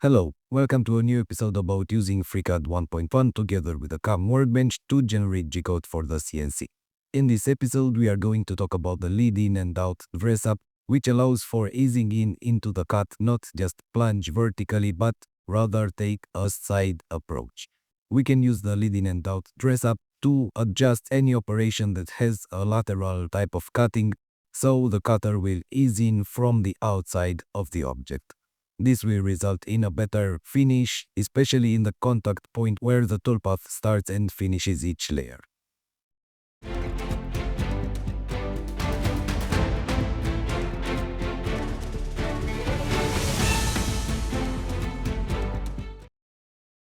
Hello, welcome to a new episode about using FreeCAD 1.1 together with a CAM workbench to generate G-code for the CNC. In this episode, we are going to talk about the lead in and out Dressup, which allows for easing in into the cut, not just plunge vertically, but rather take a side approach. We can use the lead in and out Dressup to adjust any operation that has a lateral type of cutting, so the cutter will ease in from the outside of the object. This will result in a better finish, especially in the contact point where the toolpath starts and finishes each layer.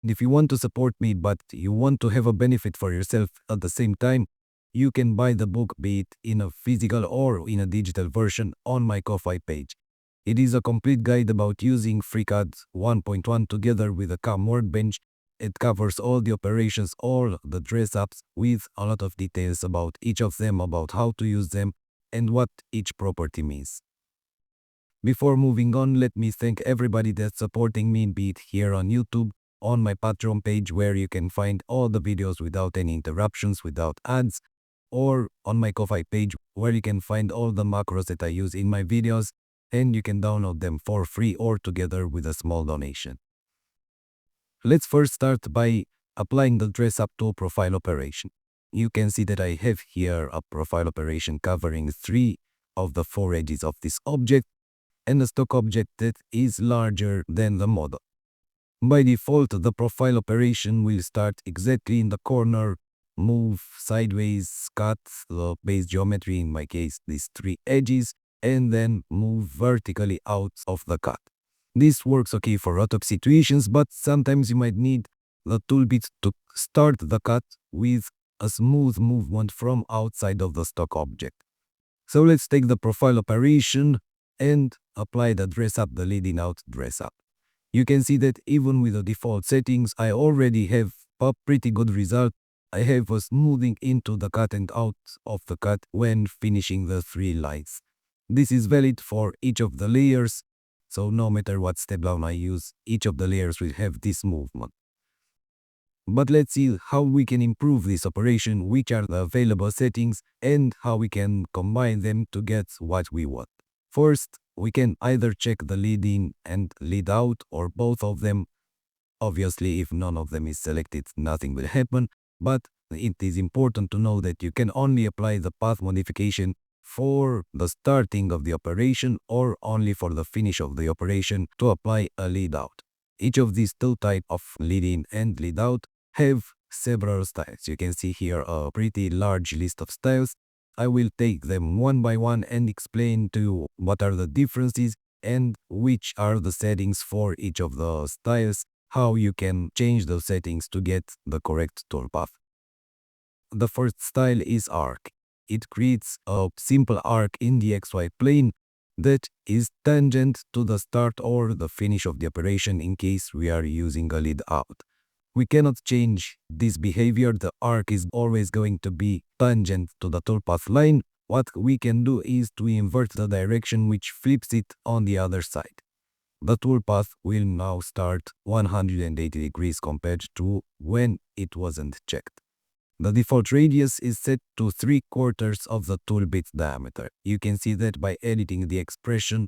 If you want to support me but you want to have a benefit for yourself at the same time, you can buy the book, be it in a physical or in a digital version, on my Ko-Fi page. It is a complete guide about using FreeCAD 1.1 together with a CAM workbench. It covers all the operations, all the dress-ups, with a lot of details about each of them, about how to use them, and what each property means. Before moving on, let me thank everybody that's supporting me, be it here on YouTube, on my Patreon page where you can find all the videos without any interruptions, without ads, or on my Ko-Fi page where you can find all the macros that I use in my videos, and you can download them for free or together with a small donation. Let's first start by applying the Dressup tool profile operation. You can see that I have here a profile operation covering 3 of the 4 edges of this object and a stock object that is larger than the model. By default, the profile operation will start exactly in the corner, move sideways, cut the base geometry, in my case these 3 edges, and then move vertically out of the cut. This works okay for a lot of situations, but sometimes you might need the tool bit to start the cut with a smooth movement from outside of the stock object. So let's take the profile operation and apply the Dressup, the leading out Dressup. You can see that even with the default settings, I already have a pretty good result. I have a smoothing into the cut and out of the cut when finishing the 3 lines. This is valid for each of the layers, so no matter what step down I use, each of the layers will have this movement. But let's see how we can improve this operation, which are the available settings, and how we can combine them to get what we want. First, we can either check the lead in and lead out, or both of them. Obviously, if none of them is selected, nothing will happen, but it is important to know that you can only apply the path modification for the starting of the operation or only for the finish of the operation to apply a lead out. Each of these 2 types of lead in and lead out have several styles. You can see here a pretty large list of styles. I will take them one by one and explain to you what are the differences and which are the settings for each of the styles, how you can change those settings to get the correct toolpath. The first style is arc. It creates a simple arc in the XY plane that is tangent to the start or the finish of the operation in case we are using a lead out. We cannot change this behavior. The arc is always going to be tangent to the toolpath line. What we can do is to invert the direction, which flips it on the other side. The toolpath will now start 180 degrees compared to when it wasn't checked. The default radius is set to 3/4 of the tool bit diameter. You can see that by editing the expression.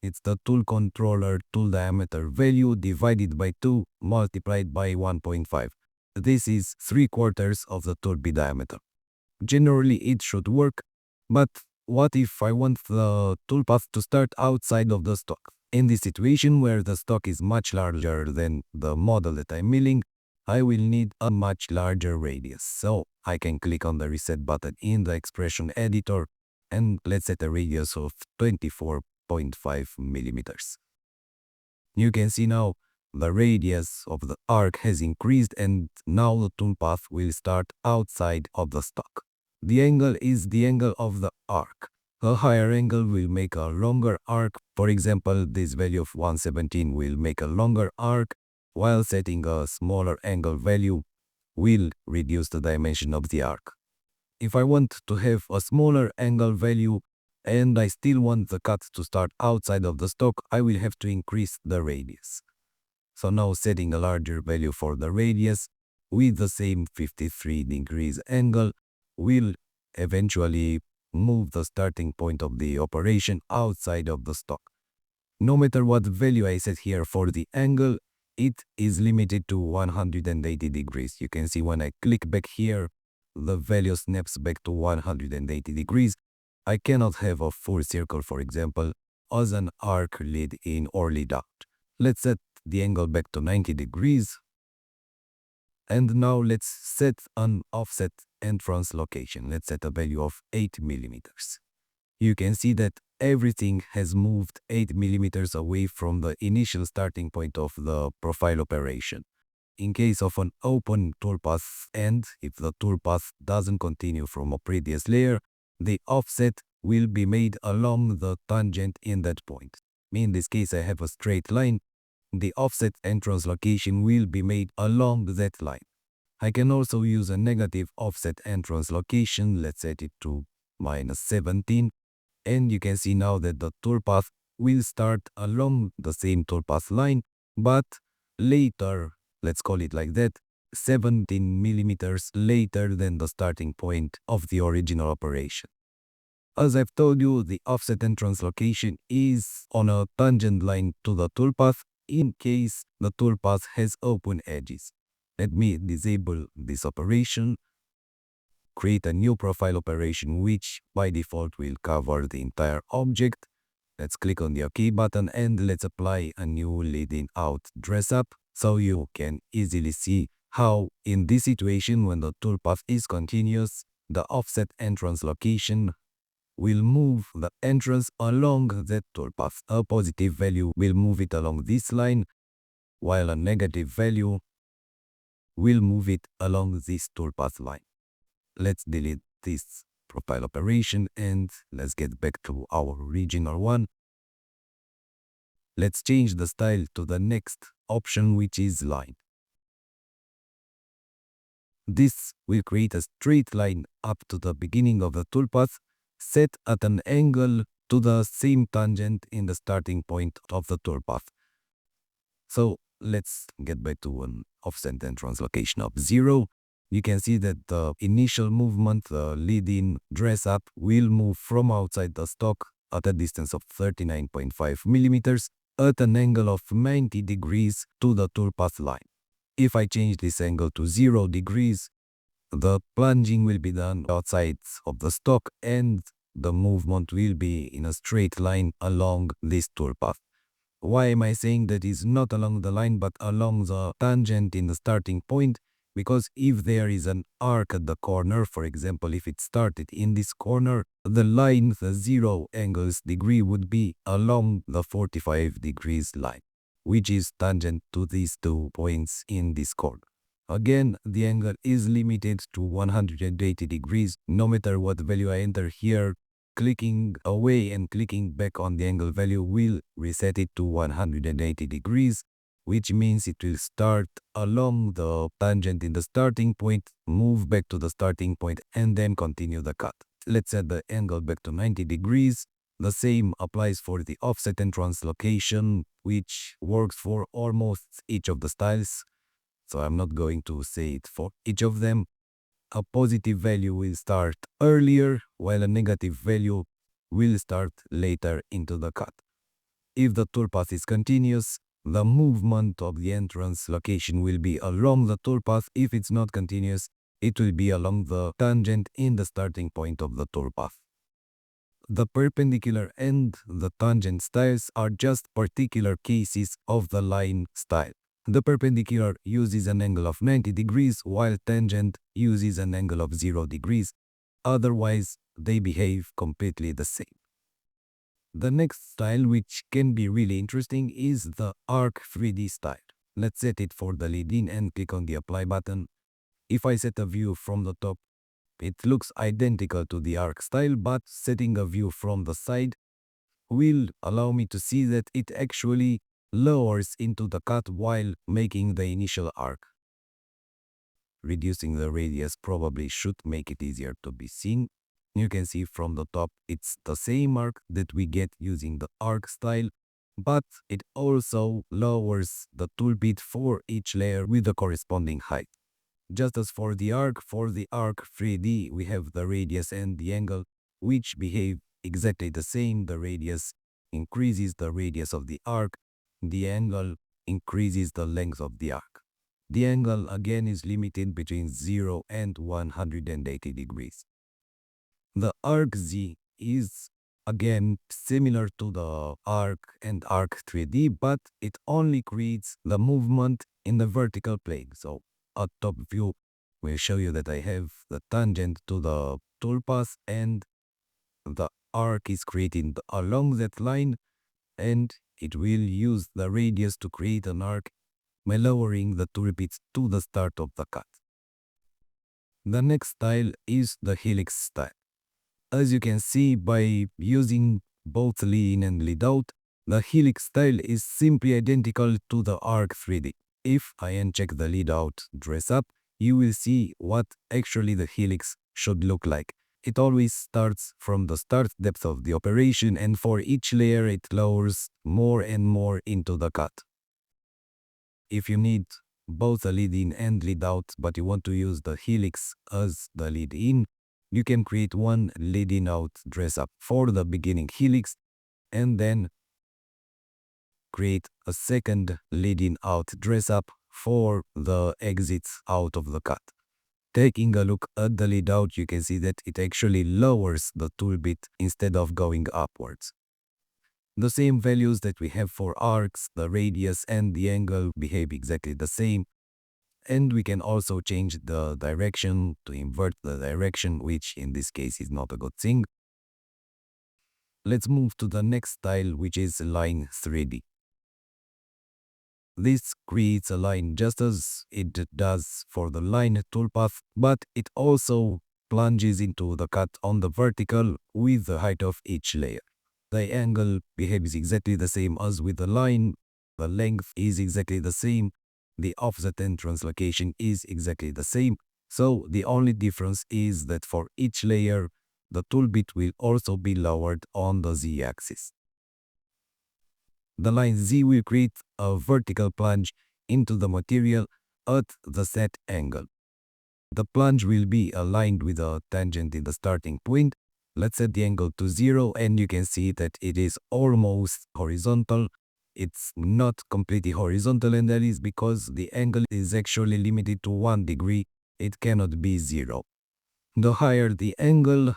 It's the tool controller tool diameter value divided by 2 multiplied by 1.5. This is 3/4 of the tool bit diameter. Generally, it should work, but what if I want the toolpath to start outside of the stock? In this situation where the stock is much larger than the model that I'm milling, I will need a much larger radius. So I can click on the reset button in the expression editor and let's set a radius of 24.5 millimeters. You can see now the radius of the arc has increased and now the toolpath will start outside of the stock. The angle is the angle of the arc. A higher angle will make a longer arc. For example, this value of 117 will make a longer arc, while setting a smaller angle value will reduce the dimension of the arc. If I want to have a smaller angle value and I still want the cut to start outside of the stock, I will have to increase the radius. So now setting a larger value for the radius with the same 53 degrees angle will eventually move the starting point of the operation outside of the stock. No matter what value I set here for the angle, it is limited to 180 degrees. You can see when I click back here, the value snaps back to 180 degrees. I cannot have a full circle, for example, as an arc lead in or lead out. Let's set the angle back to 90 degrees. And now let's set an offset entrance location. Let's set a value of 8 millimeters. You can see that everything has moved 8 millimeters away from the initial starting point of the profile operation. In case of an open toolpath and if the toolpath doesn't continue from a previous layer, the offset will be made along the tangent in that point. In this case, I have a straight line. The offset entrance location will be made along that line. I can also use a negative offset entrance location. Let's set it to -17. And you can see now that the toolpath will start along the same toolpath line, but later, let's call it like that, 17 millimeters later than the starting point of the original operation. As I've told you, the offset entrance location is on a tangent line to the toolpath in case the toolpath has open edges. Let me disable this operation, create a new profile operation which by default will cover the entire object. Let's click on the OK button and let's apply a new leading out Dressup so you can easily see how in this situation when the toolpath is continuous, the offset entrance location will move the entrance along that toolpath. A positive value will move it along this line, while a negative value will move it along this toolpath line. Let's delete this profile operation and let's get back to our original one. Let's change the style to the next option, which is line. This will create a straight line up to the beginning of the toolpath, set at an angle to the same tangent in the starting point of the toolpath. So let's get back to an offset entrance location of 0. You can see that the initial movement, the leading Dressup, will move from outside the stock at a distance of 39.5 millimeters at an angle of 90 degrees to the toolpath line. If I change this angle to 0 degrees, the plunging will be done outside of the stock and the movement will be in a straight line along this toolpath. Why am I saying that is not along the line but along the tangent in the starting point? Because if there is an arc at the corner, for example, if it started in this corner, the line, the 0 angles degree would be along the 45 degrees line, which is tangent to these 2 points in this corner. Again, the angle is limited to 180 degrees. No matter what value I enter here, clicking away and clicking back on the angle value will reset it to 180 degrees. Which means it will start along the tangent in the starting point, move back to the starting point, and then continue the cut. Let's set the angle back to 90 degrees. The same applies for the offset entrance location, which works for almost each of the styles. So I'm not going to say it for each of them. A positive value will start earlier, while a negative value will start later into the cut. If the toolpath is continuous, the movement of the entrance location will be along the toolpath. If it's not continuous, it will be along the tangent in the starting point of the toolpath. The perpendicular and the tangent styles are just particular cases of the line style. The perpendicular uses an angle of 90 degrees while tangent uses an angle of 0 degrees. Otherwise, they behave completely the same. The next style, which can be really interesting, is the arc 3D style. Let's set it for the lead-in and click on the apply button. If I set a view from the top, it looks identical to the arc style, but setting a view from the side will allow me to see that it actually lowers into the cut while making the initial arc. Reducing the radius probably should make it easier to be seen. You can see from the top it's the same arc that we get using the arc style, but it also lowers the tool bit for each layer with the corresponding height. Just as for the arc 3D, we have the radius and the angle, which behave exactly the same. The radius increases the radius of the arc, the angle increases the length of the arc. The angle again is limited between 0 and 180 degrees. The arc Z is again similar to the arc and arc 3D, but it only creates the movement in the vertical plane. So a top view will show you that I have the tangent to the toolpath and the arc is created along that line, and it will use the radius to create an arc by lowering the tool bits to the start of the cut. The next style is the helix style. As you can see, by using both lead in and lead out, the helix style is simply identical to the arc 3D. If I uncheck the lead out dress up, you will see what actually the helix should look like. It always starts from the start depth of the operation, and for each layer it lowers more and more into the cut. If you need both a lead in and lead out, but you want to use the helix as the lead in, you can create one lead in out dress up for the beginning helix and then create a second lead in out dress up for the exits out of the cut. Taking a look at the lead out, you can see that it actually lowers the tool bit instead of going upwards. The same values that we have for arcs, the radius and the angle behave exactly the same. And we can also change the direction to invert the direction, which in this case is not a good thing. Let's move to the next style, which is line 3D. This creates a line just as it does for the line toolpath, but it also plunges into the cut on the vertical with the height of each layer. The angle behaves exactly the same as with the line, the length is exactly the same, the offset and translocation is exactly the same, so the only difference is that for each layer, the tool bit will also be lowered on the Z-axis. The line Z will create a vertical plunge into the material at the set angle. The plunge will be aligned with a tangent in the starting point. Let's set the angle to 0 and you can see that it is almost horizontal. It's not completely horizontal, and that is because the angle is actually limited to 1 degree. It cannot be 0. The higher the angle,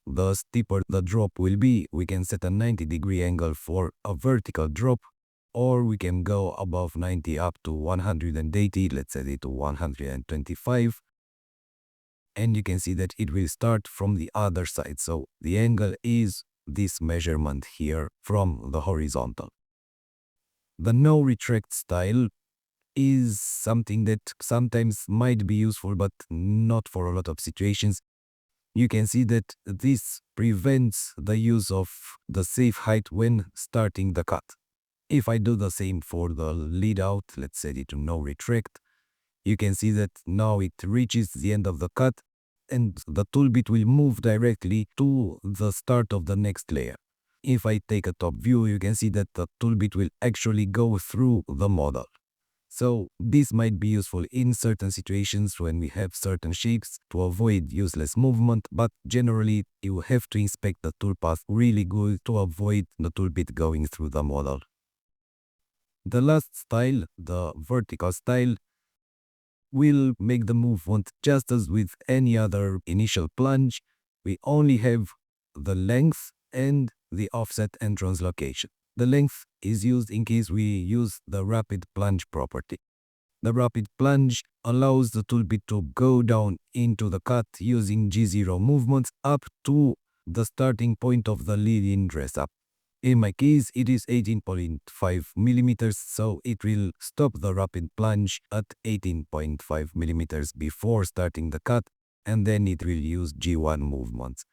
the steeper the drop will be. We can set a 90-degree angle for a vertical drop, or we can go above 90 up to 180. Let's set it to 125. And you can see that it will start from the other side. So the angle is this measurement here from the horizontal. The no retract style is something that sometimes might be useful, but not for a lot of situations. You can see that this prevents the use of the safe height when starting the cut. If I do the same for the lead out, let's set it to no retract, you can see that now it reaches the end of the cut and the tool bit will move directly to the start of the next layer. If I take a top view, you can see that the tool bit will actually go through the model. So this might be useful in certain situations when we have certain shapes to avoid useless movement, but generally you have to inspect the toolpath really good to avoid the tool bit going through the model. The last style, the vertical style, will make the movement just as with any other initial plunge. We only have the length and the offset and translocation. The length is used in case we use the rapid plunge property. The rapid plunge allows the tool bit to go down into the cut using G0 movements up to the starting point of the lead-in dress-up. In my case, it is 18.5 millimeters, so it will stop the rapid plunge at 18.5 millimeters before starting the cut, and then it will use G1 movements.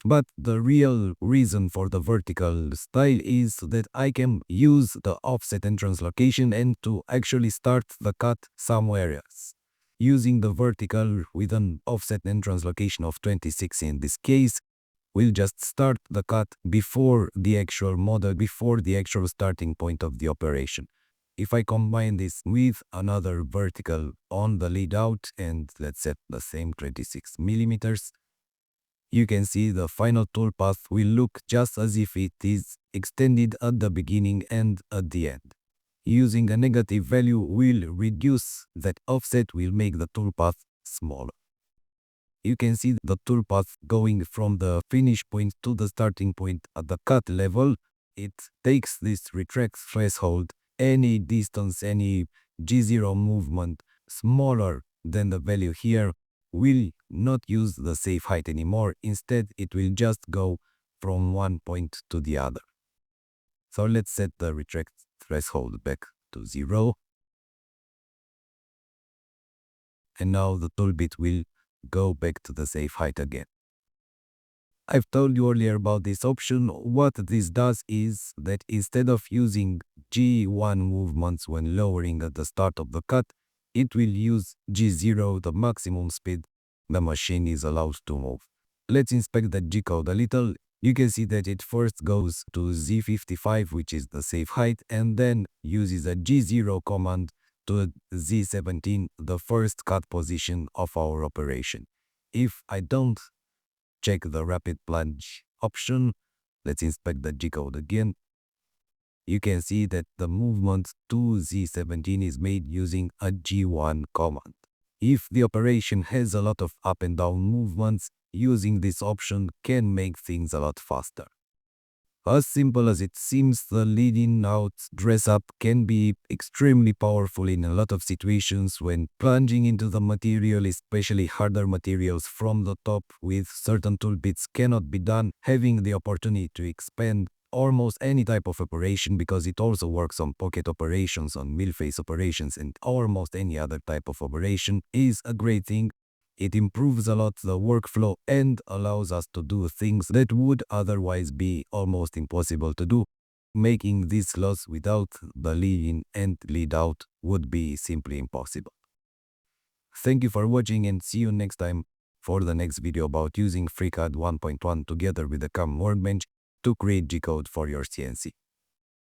But the real reason for the vertical style is that I can use the offset and translocation and to actually start the cut somewhere else. Using the vertical with an offset and translocation of 26 in this case, will just start the cut before the actual model, before the actual starting point of the operation. If I combine this with another vertical on the lead out and let's set the same 26 millimeters, you can see the final toolpath will look just as if it is extended at the beginning and at the end. Using a negative value will reduce that offset, will make the toolpath smaller. You can see the toolpath going from the finish point to the starting point at the cut level. It takes this retract threshold, any distance, any G0 movement smaller than the value here will not use the safe height anymore. Instead, it will just go from one point to the other. So let's set the retract threshold back to 0. And now the tool bit will go back to the safe height again. I've told you earlier about this option. What this does is that instead of using G1 movements when lowering at the start of the cut, it will use G0, the maximum speed the machine is allowed to move. Let's inspect the G-code a little. You can see that it first goes to Z55, which is the safe height, and then uses a G0 command to Z17, the first cut position of our operation. If I don't check the rapid plunge option, let's inspect the G-code again. You can see that the movement to Z17 is made using a G1 command. If the operation has a lot of up and down movements, using this option can make things a lot faster. As simple as it seems, the leading out Dressup can be extremely powerful in a lot of situations when plunging into the material, especially harder materials from the top with certain tool bits cannot be done. Having the opportunity to expand almost any type of operation, because it also works on pocket operations, on mill face operations, and almost any other type of operation, is a great thing. It improves a lot the workflow and allows us to do things that would otherwise be almost impossible to do. Making these slots without the lead in and lead out would be simply impossible. Thank you for watching and see you next time for the next video about using FreeCAD 1.1 together with the CAM workbench to create G-code for your CNC.